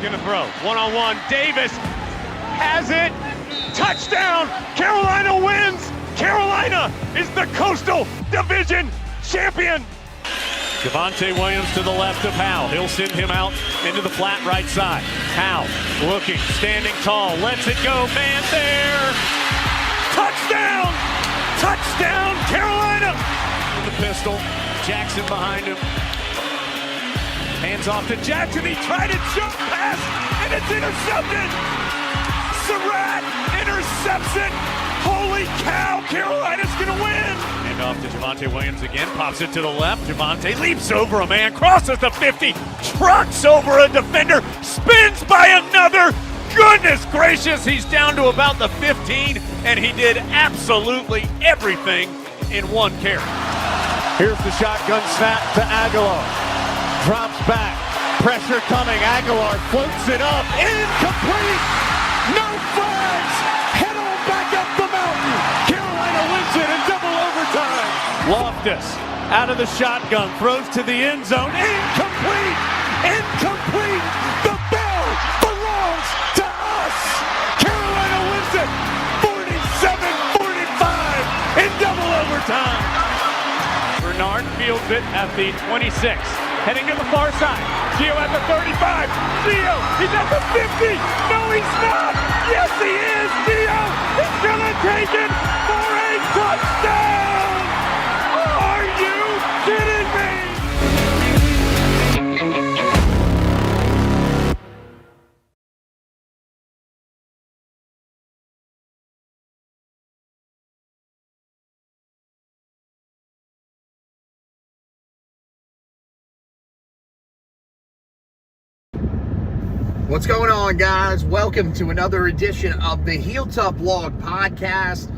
gonna throw. One-on-one, Davis has it. Touchdown! Carolina wins! Carolina is the Coastal Division champion! Javonte Williams to the left of Howe. He'll send him out into the flat right side. Howe looking, standing tall, lets it go, man there! Touchdown! Touchdown, Carolina! The pistol, Jackson behind him. Hands off to Jackson, he tried a jump pass, and it's intercepted! Surratt intercepts it! Holy cow, Carolina's gonna win! And off to Javonte Williams again, pops it to the left. Javonte leaps over a man, crosses the 50, trucks over a defender, spins by another. Goodness gracious, he's down to about the 15, and he did absolutely everything in one carry. Here's the shotgun snap to Aguilar. Drops back, pressure coming, Aguilar floats it up, incomplete! No flags! Head on back up the mountain! Carolina wins it in double overtime! Loftus out of the shotgun, throws to the end zone, incomplete! Incomplete! The bell belongs to us! Carolina wins it 47-45 in double overtime! Bernard fields it at the 26. Heading to the far side. Gio at the 35. Gio, he's at the 50. No, he's not. Yes, he is. Gio is going to take it for a touchdown. Are you kidding me? What's going on, guys? Welcome to another edition of the Heel Tough Vlog podcast.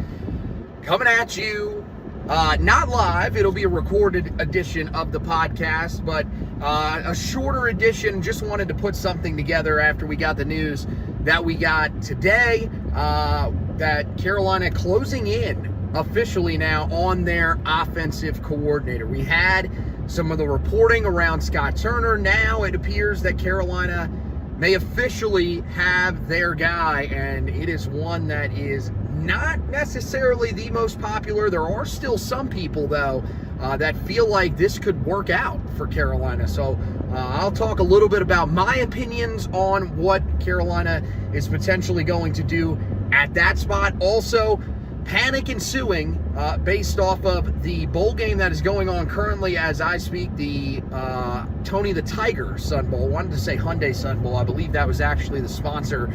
Coming at you, not live. It'll be a recorded edition of the podcast, but a shorter edition. Just wanted to put something together after we got the news that we got today, that Carolina closing in officially now on their offensive coordinator. We had some of the reporting around Scott Turner. Now it appears that Carolina may officially have their guy, and it is one that is not necessarily the most popular. There are still some people, though, that feel like this could work out for Carolina. So I'll talk a little bit about my opinions on what Carolina is potentially going to do at that spot. Also, panic ensuing based off of the bowl game that is going on currently as I speak, the Tony the Tiger Sun Bowl. I wanted to say Hyundai Sun Bowl. I believe that was actually the sponsor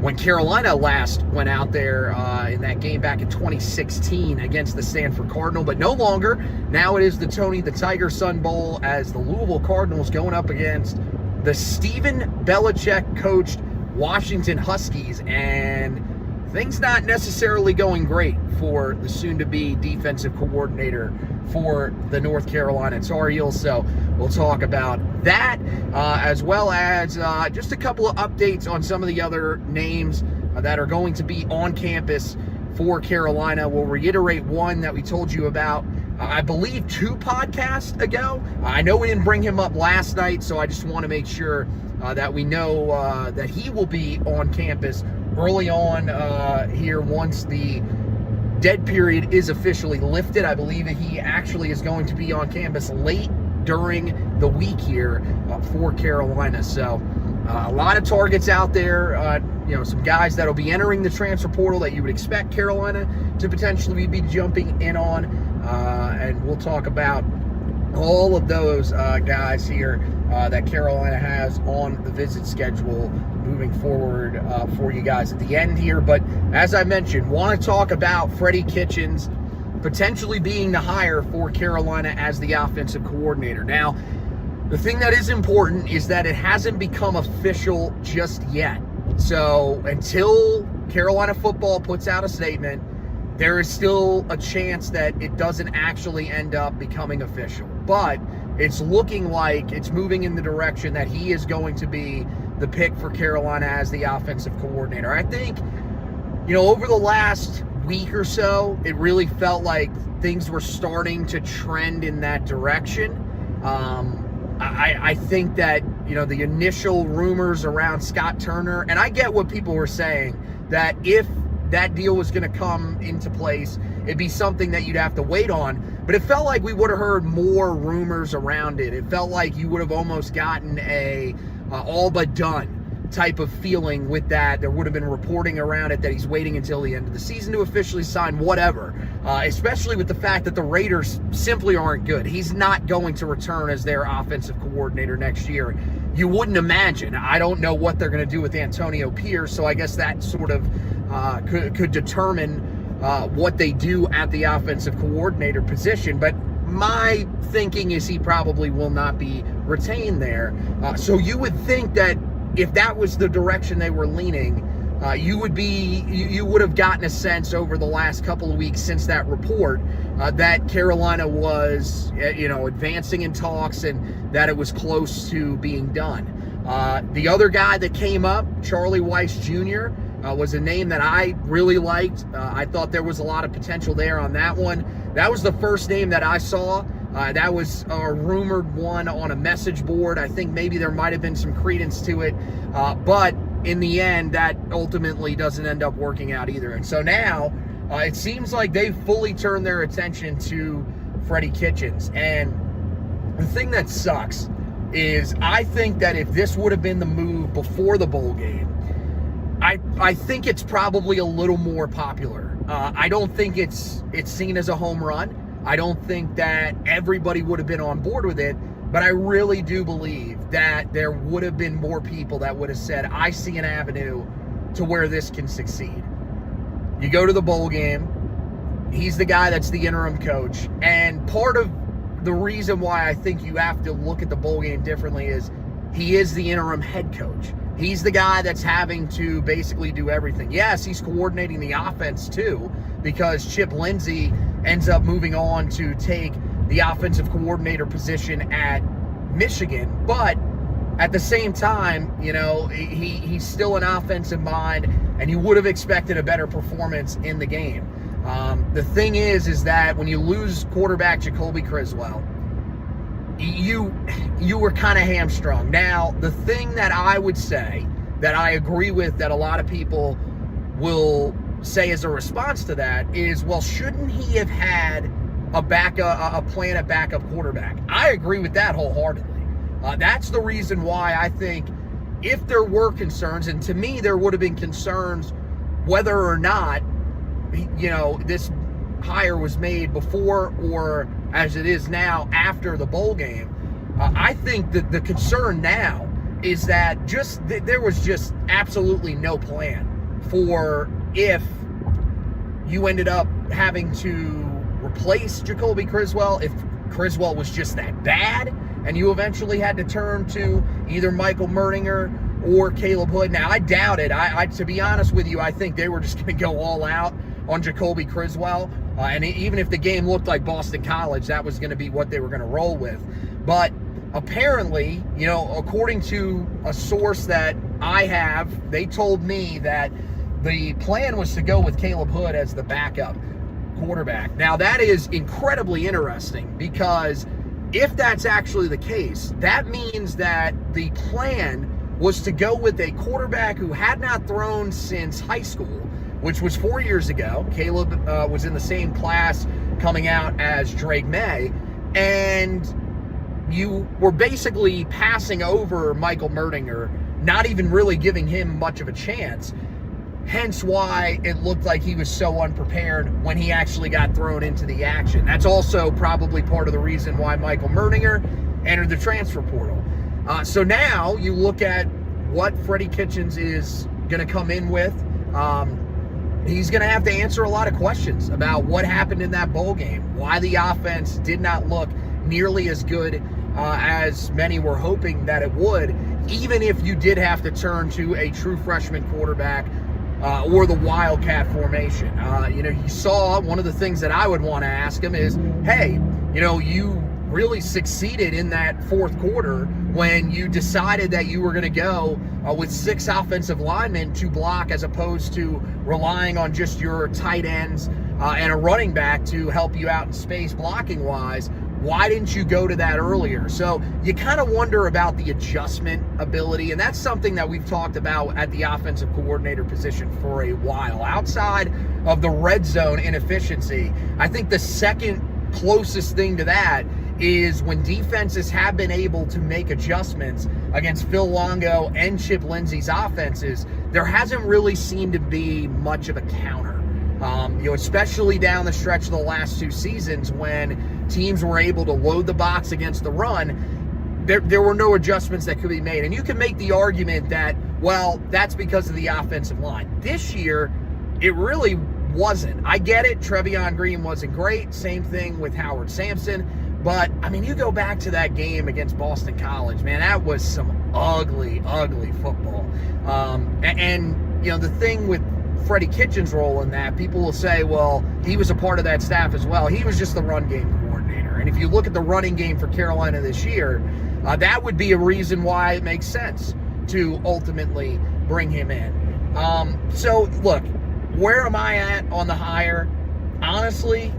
when Carolina last went out there in that game back in 2016 against the Stanford Cardinal, but no longer. Now it is the Tony the Tiger Sun Bowl as the Louisville Cardinals going up against the Stephen Belichick coached Washington Huskies, and things not necessarily going great for the soon-to-be defensive coordinator for the North Carolina Tar Heels. So we'll talk about that, as well as just a couple of updates on some of the other names that are going to be on campus for Carolina. We'll reiterate one that we told you about, I believe, 2 podcasts ago. I know we didn't bring him up last night, so I just want to make sure that we know that he will be on campus early on here once the dead period is officially lifted. I believe that he actually is going to be on campus late during the week here for Carolina. So a lot of targets out there, some guys that'll be entering the transfer portal that you would expect Carolina to potentially be jumping in on, and we'll talk about all of those guys here that Carolina has on the visit schedule moving forward for you guys at the end here. But as I mentioned, want to talk about Freddie Kitchens potentially being the hire for Carolina as the offensive coordinator. Now, the thing that is important is that it hasn't become official just yet. So until Carolina football puts out a statement, there is still a chance that it doesn't actually end up becoming official. But it's looking like it's moving in the direction that he is going to be the pick for Carolina as the offensive coordinator. I think, over the last week or so, it really felt like things were starting to trend in that direction. I think that the initial rumors around Scott Turner, and I get what people were saying, that if that deal was going to come into place, it'd be something that you'd have to wait on. But it felt like we would have heard more rumors around it. It felt like you would have almost gotten a all but done type of feeling with that. There would have been reporting around it that he's waiting until the end of the season to officially sign, whatever. Especially with the fact that the Raiders simply aren't good. He's not going to return as their offensive coordinator next year. You wouldn't imagine. I don't know what they're going to do with Antonio Pierce, so I guess that sort of could determine what they do at the offensive coordinator position. But my thinking is he probably will not be retained there. So you would think that if that was the direction they were leaning, you would have gotten a sense over the last couple of weeks since that report that Carolina was advancing in talks and that it was close to being done. The other guy that came up, Charlie Weiss Jr., was a name that I really liked. I thought there was a lot of potential there on that one. That was the first name that I saw. That was a rumored one on a message board. I think maybe there might have been some credence to it. But in the end, that ultimately doesn't end up working out either. And so now it seems like they've fully turned their attention to Freddie Kitchens. And the thing that sucks is I think that if this would have been the move before the bowl game, I think it's probably a little more popular. I don't think it's seen as a home run. I don't think that everybody would have been on board with it, but I really do believe that there would have been more people that would have said, I see an avenue to where this can succeed. You go to the bowl game, he's the guy that's the interim coach, and part of the reason why I think you have to look at the bowl game differently is he is the interim head coach. He's the guy that's having to basically do everything. Yes, he's coordinating the offense too, because Chip Lindsey ends up moving on to take the offensive coordinator position at Michigan. But at the same time, he's still an offensive mind, and you would have expected a better performance in the game. The thing is that when you lose quarterback Jacoby Criswell, you were kind of hamstrung. Now, the thing that I would say that I agree with that a lot of people will say as a response to that is, well, shouldn't he have had a plan at backup quarterback? I agree with that wholeheartedly. That's the reason why I think if there were concerns, and to me there would have been concerns whether or not this hire was made before or as it is now after the bowl game. I think that the concern now is that there was just absolutely no plan for if you ended up having to replace Jacoby Criswell, if Criswell was just that bad, and you eventually had to turn to either Michael Merdinger or Caleb Hood. Now, I doubt it. To be honest with you, I think they were just going to go all out on Jacoby Criswell. And even if the game looked like Boston College, that was going to be what they were going to roll with. But apparently, according to a source that I have, they told me that the plan was to go with Caleb Hood as the backup quarterback. Now, that is incredibly interesting because if that's actually the case, that means that the plan was to go with a quarterback who had not thrown since high school, which was 4 years ago. Caleb was in the same class coming out as Drake May, and you were basically passing over Michael Merdinger, not even really giving him much of a chance, hence why it looked like he was so unprepared when he actually got thrown into the action. That's also probably part of the reason why Michael Merdinger entered the transfer portal. So now you look at what Freddie Kitchens is going to come in with. He's going to have to answer a lot of questions about what happened in that bowl game, why the offense did not look nearly as good as many were hoping that it would, even if you did have to turn to a true freshman quarterback or the Wildcat formation. You saw one of the things that I would want to ask him is, hey, you really succeeded in that fourth quarter when you decided that you were going to go with 6 offensive linemen to block as opposed to relying on just your tight ends and a running back to help you out in space blocking wise, why didn't you go to that earlier? So you kind of wonder about the adjustment ability, and that's something that we've talked about at the offensive coordinator position for a while. Outside of the red zone inefficiency, I think the second closest thing to that is when defenses have been able to make adjustments against Phil Longo and Chip Lindsey's offenses, there hasn't really seemed to be much of a counter. Especially down the stretch of the last 2 seasons when teams were able to load the box against the run, there were no adjustments that could be made. And you can make the argument that, well, that's because of the offensive line. This year, it really wasn't. I get it. Trevion Green wasn't great. Same thing with Howard Sampson. But, I mean, you go back to that game against Boston College, man, that was some ugly, ugly football. The thing with Freddie Kitchens' role in that, people will say, well, he was a part of that staff as well. He was just the run game coordinator. And if you look at the running game for Carolina this year, that would be a reason why it makes sense to ultimately bring him in. So, look, where am I at on the hire? Honestly,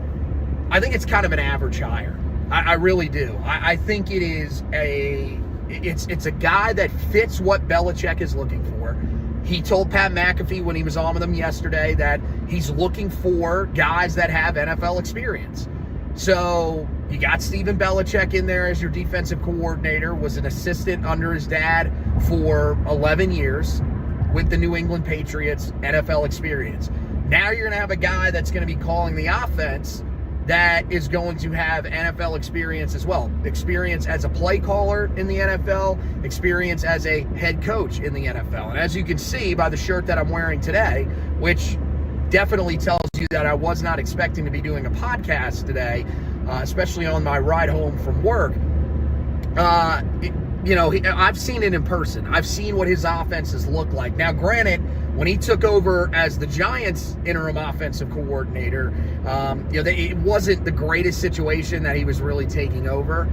I think it's kind of an average hire. I really do. I think it is it's a guy that fits what Belichick is looking for. He told Pat McAfee when he was on with him yesterday that he's looking for guys that have NFL experience. So you got Steven Belichick in there as your defensive coordinator, was an assistant under his dad for 11 years with the New England Patriots, NFL experience. Now you're going to have a guy that's going to be calling the offense that is going to have NFL experience as well. Experience as a play caller in the NFL, experience as a head coach in the NFL. And as you can see by the shirt that I'm wearing today, which definitely tells you that I was not expecting to be doing a podcast today, especially on my ride home from work. I've seen it in person. I've seen what his offenses look like. Now, granted, when he took over as the Giants' interim offensive coordinator, it wasn't the greatest situation that he was really taking over.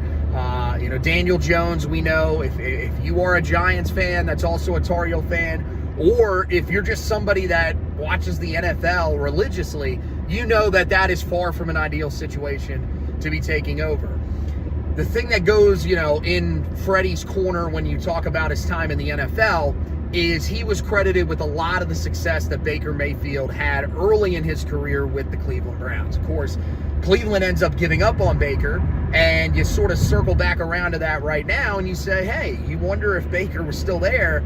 Daniel Jones, we know, if you are a Giants fan that's also a Tar Heel fan, or if you're just somebody that watches the NFL religiously, you know that is far from an ideal situation to be taking over. The thing that goes, in Freddie's corner when you talk about his time in the NFL is he was credited with a lot of the success that Baker Mayfield had early in his career with the Cleveland Browns. Of course, Cleveland ends up giving up on Baker, and you sort of circle back around to that right now, and you say, hey, you wonder if Baker was still there,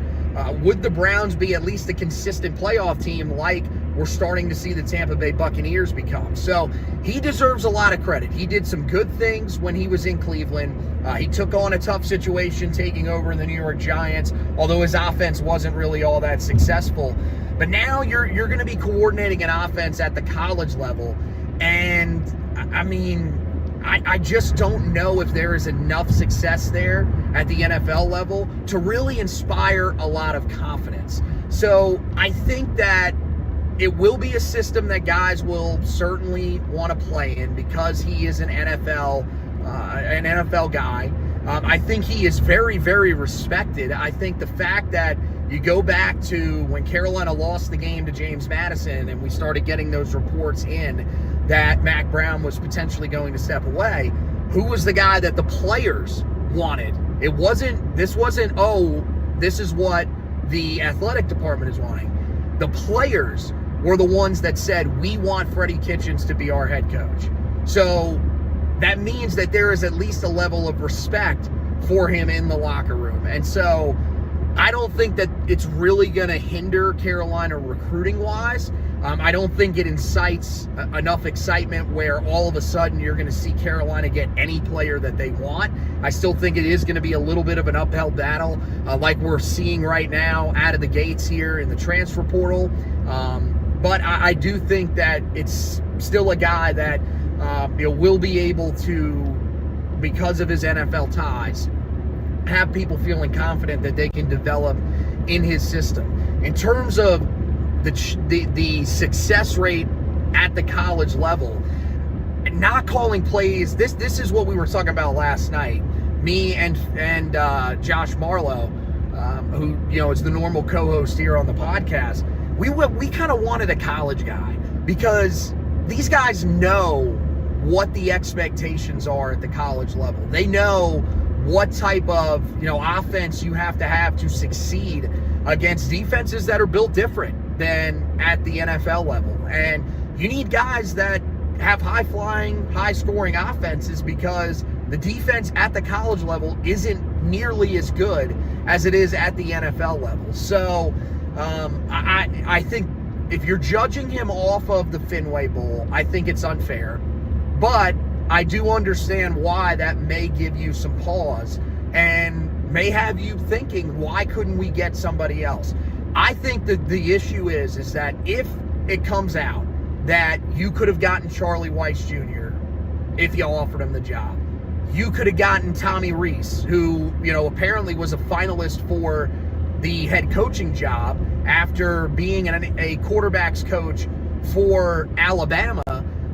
would the Browns be at least a consistent playoff team like we're starting to see the Tampa Bay Buccaneers become? So he deserves a lot of credit. He did some good things when he was in Cleveland. He took on a tough situation taking over the New York Giants, although his offense wasn't really all that successful. But now you're going to be coordinating an offense at the college level, and I just don't know if there is enough success there at the NFL level to really inspire a lot of confidence. So I think that it will be a system that guys will certainly want to play in because he is an NFL guy. I think he is very, very respected. I think the fact that you go back to when Carolina lost the game to James Madison and we started getting those reports in that Mac Brown was potentially going to step away, who was the guy that the players wanted? This wasn't, this is what the athletic department is wanting. The players were the ones that said, we want Freddie Kitchens to be our head coach. So that means that there is at least a level of respect for him in the locker room. And so I don't think that it's really going to hinder Carolina recruiting-wise. I don't think it incites enough excitement where all of a sudden you're going to see Carolina get any player that they want. I still think it is going to be a little bit of an uphill battle like we're seeing right now out of the gates here in the transfer portal. But I do think that it's still a guy that will be able to, because of his NFL ties, have people feeling confident that they can develop in his system. In terms of the success rate at the college level, not calling plays, this is what we were talking about last night. Me and Josh Marlowe, who is the normal co-host here on the podcast. We kind of wanted a college guy because these guys know what the expectations are at the college level. They know what type of, offense you have to succeed against defenses that are built different than at the NFL level. And you need guys that have high-flying, high-scoring offenses because the defense at the college level isn't nearly as good as it is at the NFL level. So I think if you're judging him off of the Fenway Bowl, I think it's unfair. But I do understand why that may give you some pause and may have you thinking, why couldn't we get somebody else? I think that the issue is that if it comes out that you could have gotten Charlie Weiss Jr. if you offered him the job, you could have gotten Tommy Rees, who, apparently was a finalist for the head coaching job after being a quarterback's coach for Alabama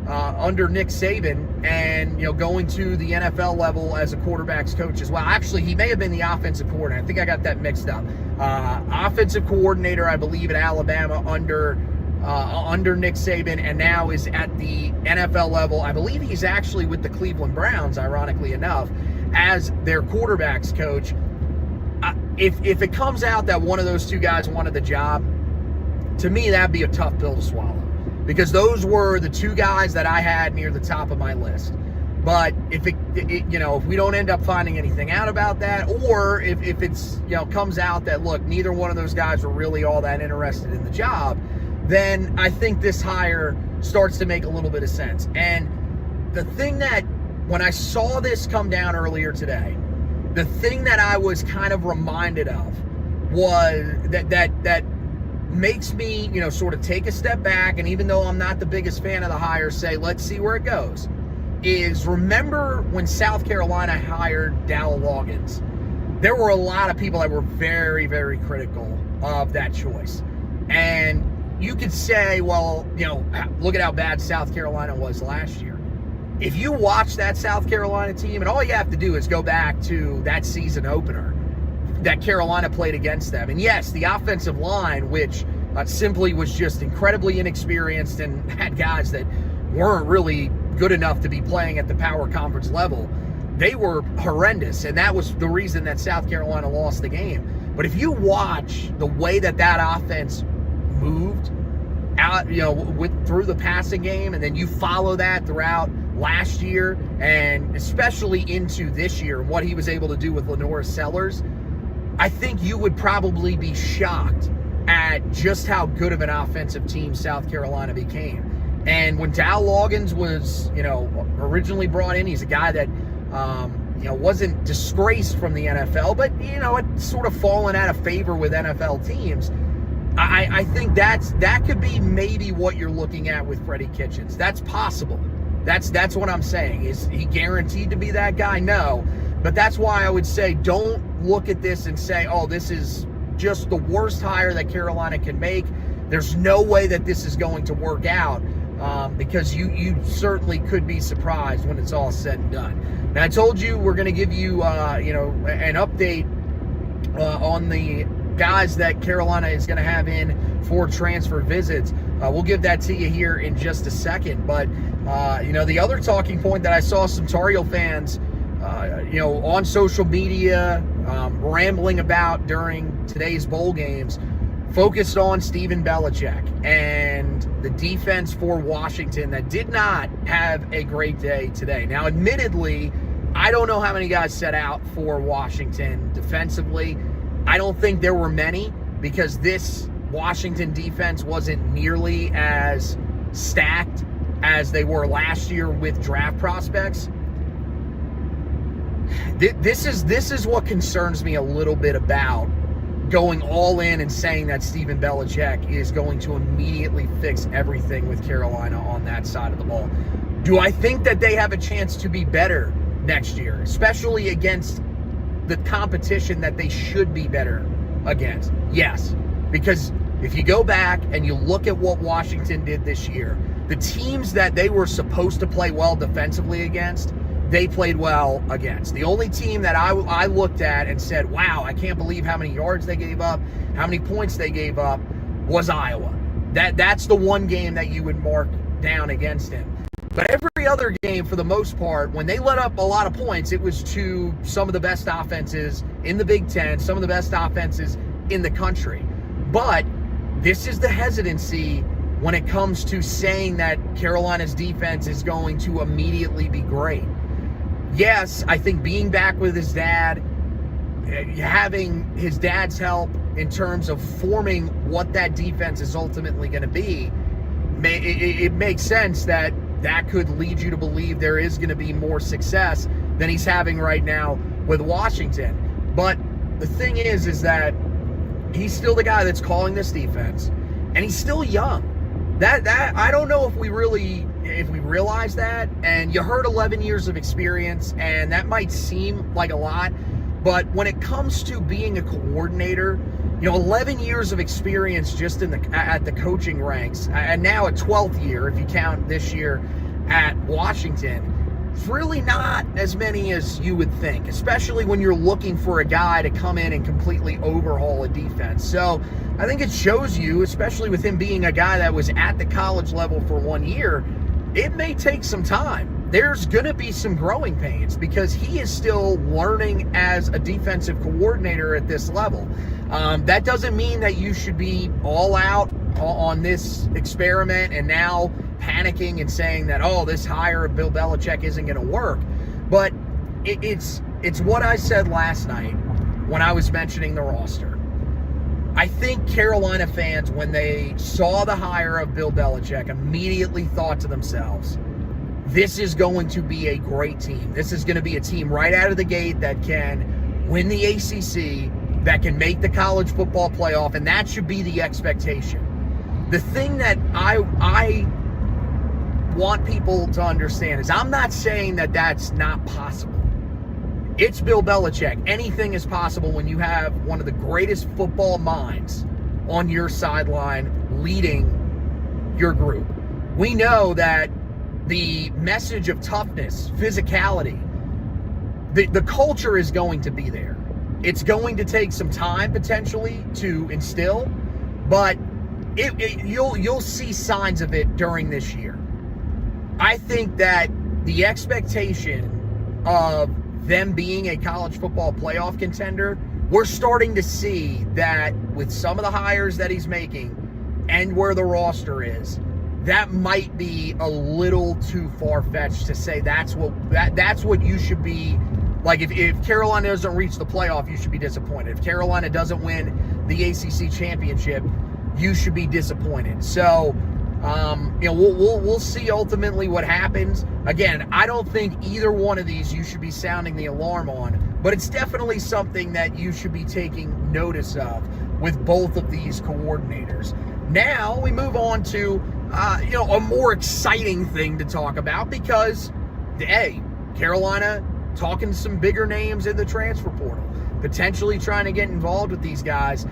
under Nick Saban, and going to the NFL level as a quarterback's coach as well. Actually, he may have been the offensive coordinator. I think I got that mixed up. Offensive coordinator, I believe, at Alabama under Nick Saban, and now is at the NFL level. I believe he's actually with the Cleveland Browns, ironically enough, as their quarterback's coach. If it comes out that one of those two guys wanted the job, to me, that'd be a tough pill to swallow, because those were the two guys that I had near the top of my list. But if if we don't end up finding anything out about that, or if it's comes out that, look, neither one of those guys were really all that interested in the job, then I think this hire starts to make a little bit of sense. And the thing that, when I saw this come down earlier today, the thing that I was kind of reminded of was that makes me, sort of take a step back, and even though I'm not the biggest fan of the hire, say, let's see where it goes, is remember when South Carolina hired Dowell Loggins, there were a lot of people that were very, very critical of that choice. And you could say, well, look at how bad South Carolina was last year. If you watch that South Carolina team, and all you have to do is go back to that season opener that Carolina played against them. And yes, the offensive line, which simply was just incredibly inexperienced and had guys that weren't really good enough to be playing at the power conference level, they were horrendous. And that was the reason that South Carolina lost the game. But if you watch the way that offense moved out, through the passing game, and then you follow that throughout last year and especially into this year, and what he was able to do with Lenora Sellers, I think you would probably be shocked at just how good of an offensive team South Carolina became. And when Dowell Loggins was, originally brought in, he's a guy that, wasn't disgraced from the NFL, but, had sort of fallen out of favor with NFL teams. I think that could be maybe what you're looking at with Freddie Kitchens. That's possible. That's what I'm saying. Is he guaranteed to be that guy? No. But that's why I would say, don't look at this and say, oh, this is just the worst hire that Carolina can make. There's no way that this is going to work out, because you certainly could be surprised when it's all said and done. Now, I told you we're going to give you, an update on the guys that Carolina is going to have in for transfer visits. We'll give that to you here in just a second. But, the other talking point that I saw some Tar Heel fans, on social media, rambling about during today's bowl games, focused on Stephen Belichick and the defense for Washington that did not have a great day today. Now, admittedly, I don't know how many guys set out for Washington defensively. I don't think there were many, because this Washington defense wasn't nearly as stacked as they were last year with draft prospects. This is what concerns me a little bit about going all in and saying that Stephen Belichick is going to immediately fix everything with Carolina on that side of the ball. Do I think that they have a chance to be better next year, especially against the competition that they should be better against? Yes, because if you go back and you look at what Washington did this year, the teams that they were supposed to play well defensively against, they played well against. The only team that I looked at and said, wow, I can't believe how many yards they gave up, how many points they gave up, was Iowa. That's the one game that you would mark down against him. But every other game, for the most part, when they let up a lot of points, it was to some of the best offenses in the Big Ten, some of the best offenses in the country. But this is the hesitancy when it comes to saying that Carolina's defense is going to immediately be great. Yes, I think being back with his dad, having his dad's help in terms of forming what that defense is ultimately going to be, it makes sense that could lead you to believe there is going to be more success than he's having right now with Washington. But the thing is that he's still the guy that's calling this defense, and he's still young. That I don't know if we realize that. And you heard 11 years of experience, and that might seem like a lot, but when it comes to being a coordinator, 11 years of experience just at the coaching ranks, and now a 12th year if you count this year at Washington. It's really not as many as you would think, especially when you're looking for a guy to come in and completely overhaul a defense. So I think it shows you, especially with him being a guy that was at the college level for 1 year, it may take some time. There's going to be some growing pains because he is still learning as a defensive coordinator at this level. That doesn't mean that you should be all out on this experiment and now panicking and saying that, oh, this hire of Bill Belichick isn't going to work. But it's what I said last night when I was mentioning the roster. I think Carolina fans, when they saw the hire of Bill Belichick, immediately thought to themselves, this is going to be a great team. This is going to be a team right out of the gate that can win the ACC, that can make the college football playoff, and that should be the expectation. The thing that I want people to understand is I'm not saying that that's not possible. It's Bill Belichick. Anything is possible when you have one of the greatest football minds on your sideline leading your group. We know that the message of toughness, physicality, the culture is going to be there. It's going to take some time potentially to instill, but you'll see signs of it during this year. I think that the expectation of them being a college football playoff contender, we're starting to see that with some of the hires that he's making and where the roster is, that might be a little too far-fetched to say that's what you should be. Like, if Carolina doesn't reach the playoff, you should be disappointed. If Carolina doesn't win the ACC championship, you should be disappointed. So, we'll see ultimately what happens. Again, I don't think either one of these you should be sounding the alarm on, but it's definitely something that you should be taking notice of with both of these coordinators. Now we move on to a more exciting thing to talk about because, hey, Carolina talking to some bigger names in the transfer portal, potentially trying to get involved with these guys.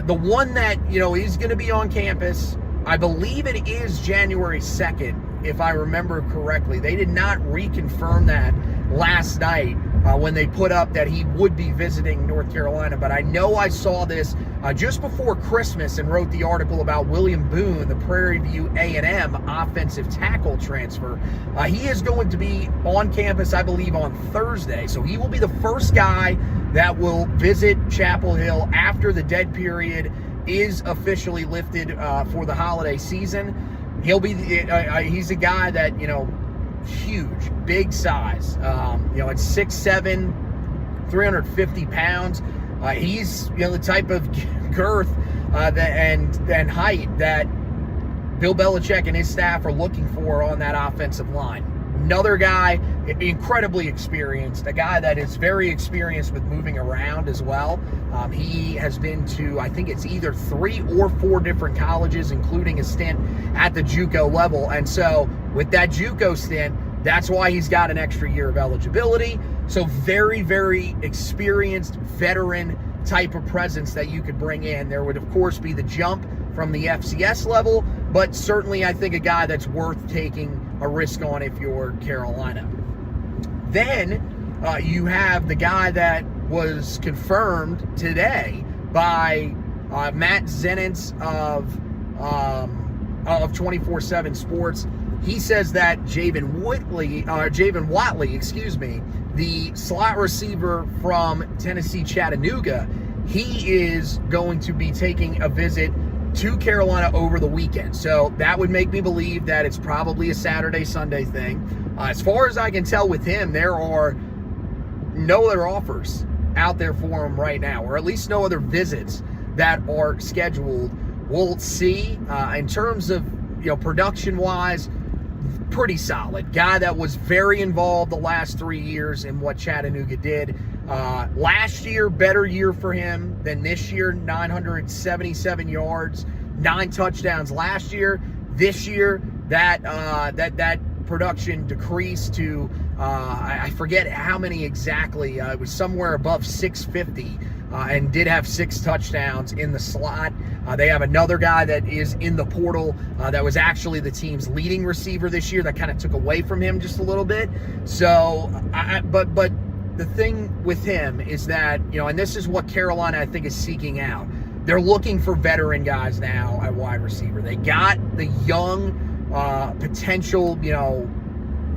The one that, is going to be on campus, I believe it is January 2nd, if I remember correctly. They did not reconfirm that last night when they put up that he would be visiting North Carolina. But I know I saw this just before Christmas and wrote the article about William Boone, the Prairie View A&M offensive tackle transfer. He is going to be on campus, I believe, on Thursday. So he will be the first guy that will visit Chapel Hill after the dead period is officially lifted for the holiday season. He'll be he's a guy that, huge, big size. At 6'7", 350 pounds. He's the type of girth and height that Bill Belichick and his staff are looking for on that offensive line. Another guy, incredibly experienced, a guy that is very experienced with moving around as well. He has been to, I think it's either 3 or 4 different colleges, including a stint at the JUCO level. And so with that JUCO stint, that's why he's got an extra year of eligibility. So very, very experienced veteran type of presence that you could bring in. There would, of course, be the jump from the FCS level, but certainly I think a guy that's worth taking a risk on if you're Carolina. Then you have the guy that was confirmed today by Matt Zenitz of 24/7 Sports. He says that Javon Watley, the slot receiver from Tennessee Chattanooga, he is going to be taking a visit to Carolina over the weekend. So that would make me believe that it's probably a Saturday, Sunday thing. As far as I can tell with him, there are no other offers out there for him right now, or at least no other visits that are scheduled. We'll see. In terms of, production-wise, pretty solid. Guy that was very involved the last 3 years in what Chattanooga did. Last year, better year for him than this year. 977 yards, 9 touchdowns last year. This year, that production decreased to I forget how many exactly. It was somewhere above 650, and did have 6 touchdowns in the slot. They have another guy that is in the portal that was actually the team's leading receiver this year that kind of took away from him just a little bit. So, but the thing with him is that, and this is what Carolina, I think, is seeking out. They're looking for veteran guys now at wide receiver. They got the young potential,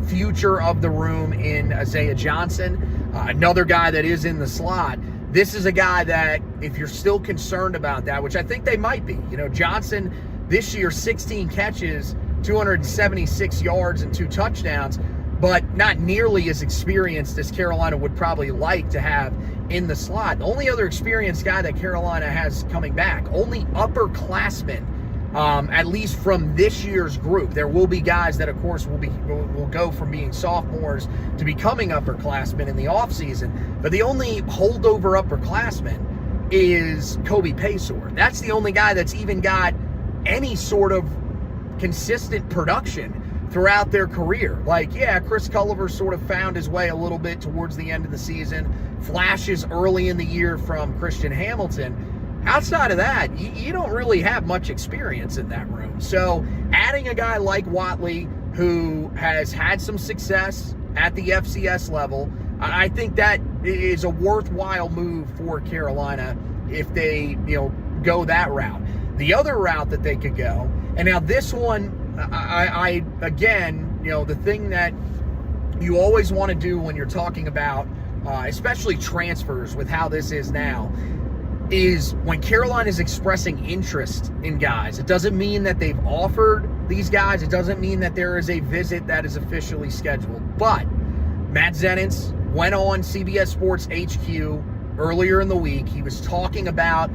future of the room in Isaiah Johnson, another guy that is in the slot. This is a guy that, if you're still concerned about that, which I think they might be, Johnson this year, 16 catches, 276 yards and 2 touchdowns, but not nearly as experienced as Carolina would probably like to have in the slot. The only other experienced guy that Carolina has coming back, only upperclassmen, at least from this year's group. There will be guys that, of course, will go from being sophomores to becoming upperclassmen in the offseason. But the only holdover upperclassman is Kobe Paysor. That's the only guy that's even got any sort of consistent production throughout their career. Chris Culliver sort of found his way a little bit towards the end of the season. Flashes early in the year from Christian Hamilton. Outside of that, you don't really have much experience in that room. So adding a guy like Watley, who has had some success at the FCS level, I think that is a worthwhile move for Carolina if they, go that route. The other route that they could go, and now this one, I again, the thing that you always want to do when you're talking about, especially transfers with how this is now, is when Carolina is expressing interest in guys. It doesn't mean that they've offered these guys. It doesn't mean that there is a visit that is officially scheduled. But Matt Zenitz went on CBS Sports HQ earlier in the week. He was talking about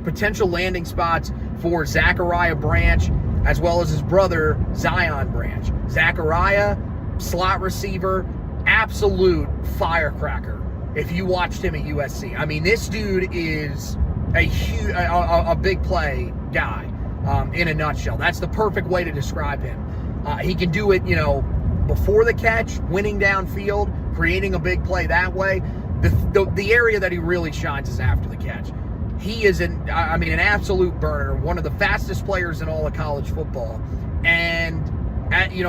potential landing spots for Zachariah Branch as well as his brother Zion Branch. Zachariah, slot receiver, absolute firecracker. If you watched him at USC, I mean, this dude is a big play guy in a nutshell. That's the perfect way to describe him. He can do it, before the catch, winning downfield, creating a big play that way. The area that he really shines is after the catch. He is an absolute burner, one of the fastest players in all of college football. And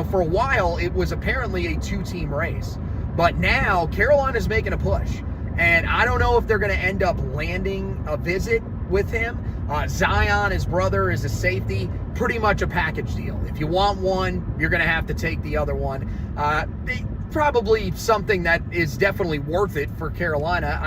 for a while, it was apparently a 2-team race. But now Carolina's making a push, and I don't know if they're going to end up landing a visit with him. Zion, his brother, is a safety, pretty much a package deal. If you want one, you're going to have to take the other one. Probably something that is definitely worth it for Carolina.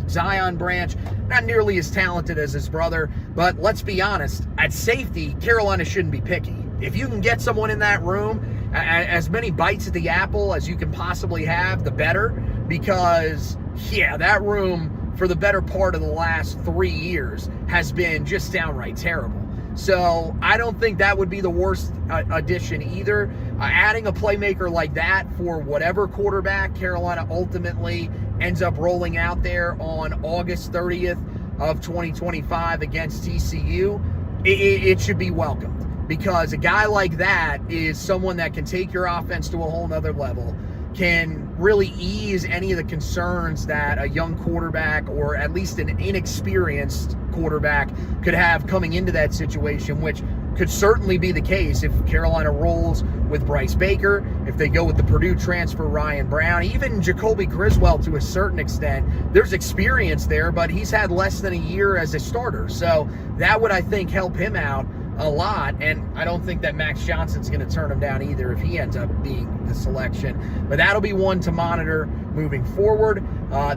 Zion Branch, not nearly as talented as his brother, but let's be honest, at safety, Carolina shouldn't be picky. If you can get someone in that room, as many bites at the apple as you can possibly have, the better, because, that room for the better part of the last 3 years has been just downright terrible. So I don't think that would be the worst addition either. Adding a playmaker like that for whatever quarterback Carolina ultimately ends up rolling out there on August 30th of 2025 against TCU, it should be welcomed. Because a guy like that is someone that can take your offense to a whole nother level, can really ease any of the concerns that a young quarterback or at least an inexperienced quarterback could have coming into that situation, which could certainly be the case if Carolina rolls with Bryce Baker, if they go with the Purdue transfer Ryan Brown, even Jacoby Griswold to a certain extent. There's experience there, but he's had less than a year as a starter. So that would, I think, help him out a lot, and I don't think that Max Johnson's going to turn him down either if he ends up being the selection. But that'll be one to monitor moving forward.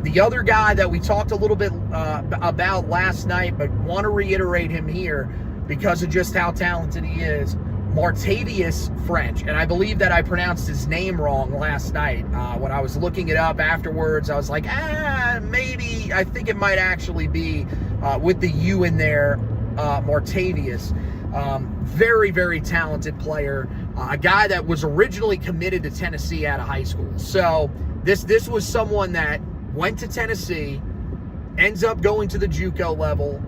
The other guy that we talked a little bit about last night, but want to reiterate him here because of just how talented he is, Martavius French. And I believe that I pronounced his name wrong last night. When I was looking it up afterwards, I was like, maybe, I think it might actually be with the U in there, Martavius. Very, very talented player. A guy that was originally committed to Tennessee out of high school. So this was someone that went to Tennessee, ends up going to the JUCO level,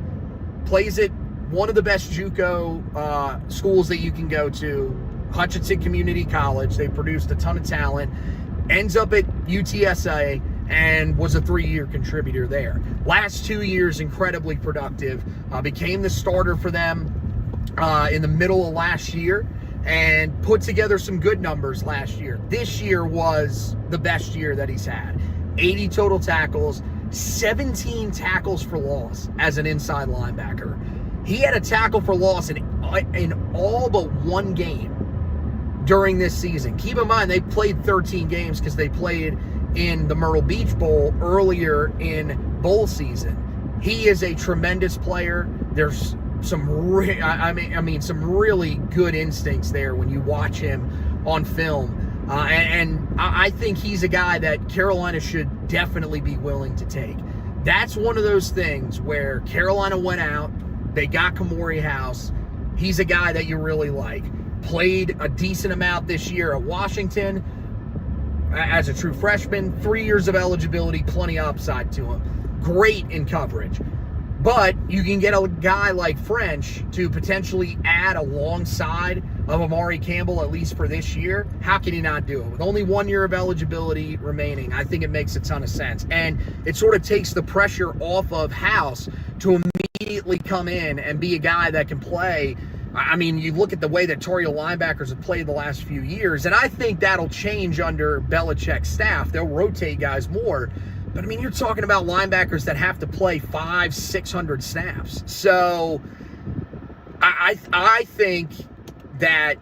plays at one of the best JUCO schools that you can go to, Hutchinson Community College. They produced a ton of talent. Ends up at UTSA and was a 3-year contributor there. Last 2 years, incredibly productive. Became the starter for them in the middle of last year and put together some good numbers last year. This year was the best year that he's had. 80 total tackles, 17 tackles for loss as an inside linebacker. He had a tackle for loss in all but one game during this season. Keep in mind, they played 13 games because they played in the Myrtle Beach Bowl earlier in bowl season. He is a tremendous player. There's some some really good instincts there when you watch him on film. And I think he's a guy that Carolina should definitely be willing to take. That's one of those things where Carolina went out, they got Kamori House. He's a guy that you really like. Played a decent amount this year at Washington as a true freshman. 3 years of eligibility, plenty of upside to him. Great in coverage. But you can get a guy like French to potentially add alongside of Amari Campbell, at least for this year. How can he not do it? With only 1 year of eligibility remaining, I think it makes a ton of sense. And it sort of takes the pressure off of House to immediately come in and be a guy that can play. I mean, you look at the way that Tar Heel linebackers have played the last few years, and I think that'll change under Belichick's staff. They'll rotate guys more. But, I mean, you're talking about linebackers that have to play 500-600 snaps. So I think that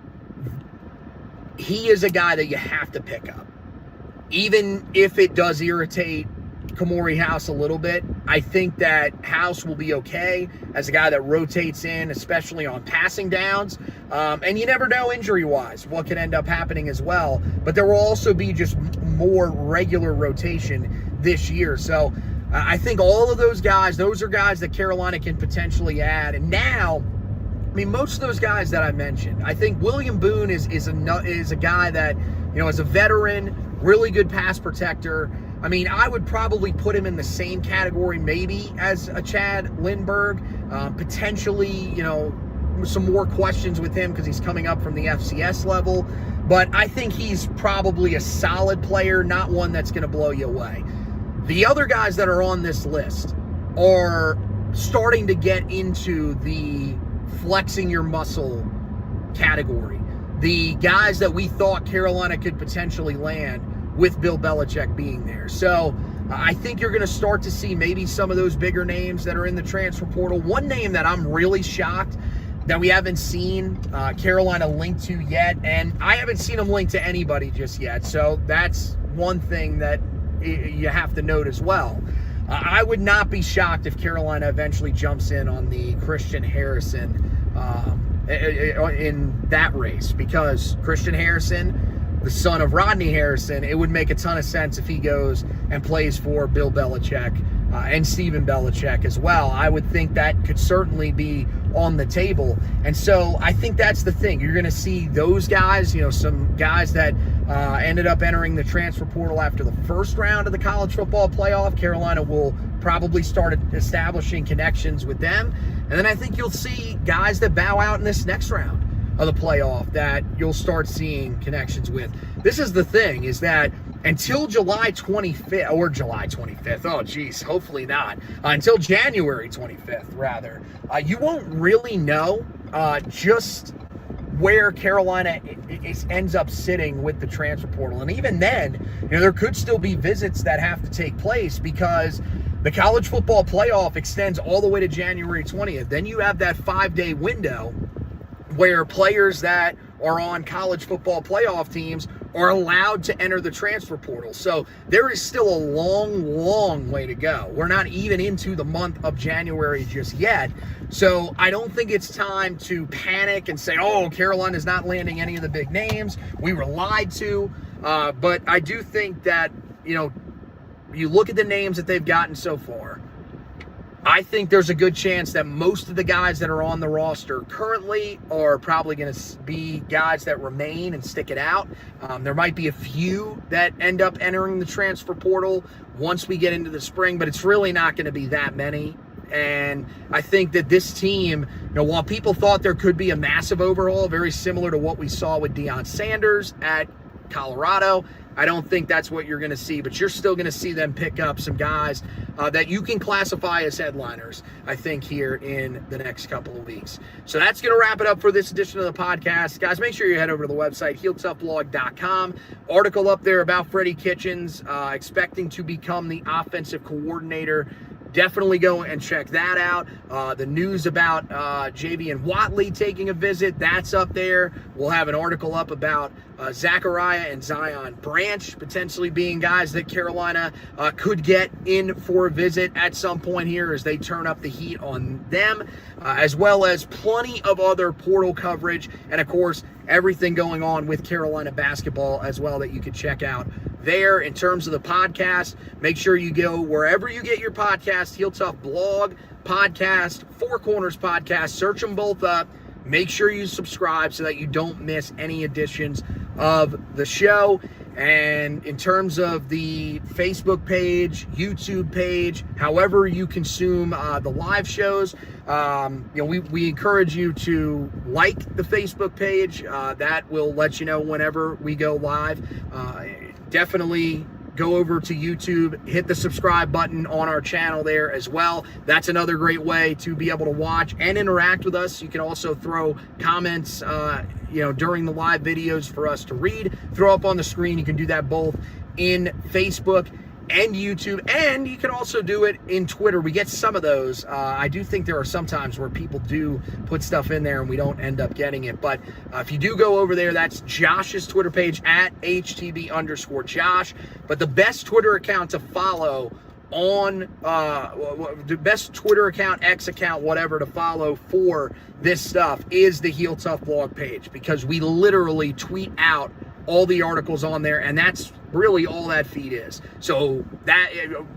he is a guy that you have to pick up. Even if it does irritate Kamori House a little bit, I think that House will be okay as a guy that rotates in, especially on passing downs. And you never know injury-wise what can end up happening as well. But there will also be just more regular rotation this year. So I think all of those guys, those are guys that Carolina can potentially add. And now, I mean, most of those guys that I mentioned, I think William Boone is a guy that, you know, as a veteran, really good pass protector. I mean, I would probably put him in the same category maybe as a Chad Lindbergh. Potentially, you know, some more questions with him because he's coming up from the FCS level. But I think he's probably a solid player, not one that's going to blow you away. The other guys that are on this list are starting to get into the flexing your muscle category. The guys that we thought Carolina could potentially land with Bill Belichick being there. So I think you're going to start to see maybe some of those bigger names that are in the transfer portal. One name that I'm really shocked that we haven't seen Carolina linked to yet, and I haven't seen them linked to anybody just yet. So that's one thing that you have to note as well. I would not be shocked if Carolina eventually jumps in on the Christian Harrison in that race, because Christian Harrison, the son of Rodney Harrison, it would make a ton of sense if he goes and plays for Bill Belichick and Stephen Belichick as well. I would think that could certainly be on the table. And so I think that's the thing. You're going to see those guys, you know, some guys that ended up entering the transfer portal after the first round of the college football playoff. Carolina will probably start establishing connections with them. And then I think you'll see guys that bow out in this next round of the playoff that you'll start seeing connections with. This is the thing, is that until July 25th, or July 25th, oh geez, hopefully not, until January 25th, rather, you won't really know just where Carolina ends up sitting with the transfer portal. And even then, you know, there could still be visits that have to take place because the college football playoff extends all the way to January 20th. Then you have that 5-day window where players that are on college football playoff teams are allowed to enter the transfer portal. So there is still a long way to go. We're not even into the month of January just yet. So I don't think it's time to panic and say, oh, Carolina's not landing any of the big names. We were lied to. But I do think that, you look at the names that they've gotten so far. I think there's a good chance that most of the guys that are on the roster currently are probably going to be guys that remain and stick it out. There might be a few that end up entering the transfer portal once we get into the spring, but it's really not going to be that many. And I think that this team, while people thought there could be a massive overhaul, very similar to what we saw with Deion Sanders at Colorado, I don't think that's what you're going to see, but you're still going to see them pick up some guys that you can classify as headliners, I think, here in the next couple of weeks. So that's going to wrap it up for this edition of the podcast. Guys, make sure you head over to the website, HeelToughBlog.com. Article up there about Freddie Kitchens, expecting to become the offensive coordinator. Definitely go and check that out. The news about Javian Watley taking a visit, that's up there. We'll have an article up about Zachariah and Zion Branch potentially being guys that Carolina could get in for a visit at some point here as they turn up the heat on them, as well as plenty of other portal coverage, and of course everything going on with Carolina basketball as well that you can check out there. In terms of the podcast, make sure you go wherever you get your podcast, Heel Tough Blog Podcast, Four Corners Podcast, search them both up. Make sure you subscribe so that you don't miss any editions of the show. And in terms of the Facebook page, YouTube page, however you consume the live shows, we encourage you to like the Facebook page. That will let you know whenever we go live. Definitely go over to YouTube, hit the subscribe button on our channel there as well. That's another great way to be able to watch and interact with us. You can also throw comments, during the live videos for us to read, throw up on the screen. You can do that both in Facebook and YouTube, and you can also do it in Twitter. We get some of those. I do think there are some times where people do put stuff in there and we don't end up getting it. But if you do go over there, that's Josh's Twitter page at @HTB_Josh. But the best Twitter account to follow on the best Twitter account, X account, whatever to follow for this stuff is the Heel Tough Blog page, because we literally tweet out all the articles on there, and that's really all that feed is. So that,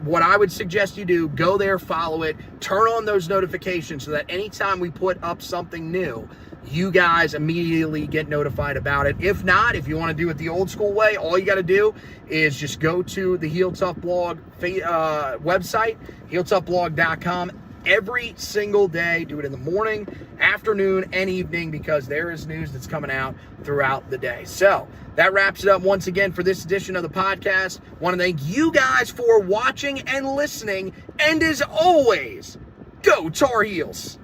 what I would suggest you do, go there, follow it, turn on those notifications so that anytime we put up something new, you guys immediately get notified about it. If not, if you want to do it the old school way, all you got to do is just go to the Heel Tough Blog website, HeelToughBlog.com. Every single day, do it in the morning, afternoon, and evening, because there is news that's coming out throughout the day. So that wraps it up once again for this edition of the podcast. Want to thank you guys for watching and listening, and as always, go Tar Heels.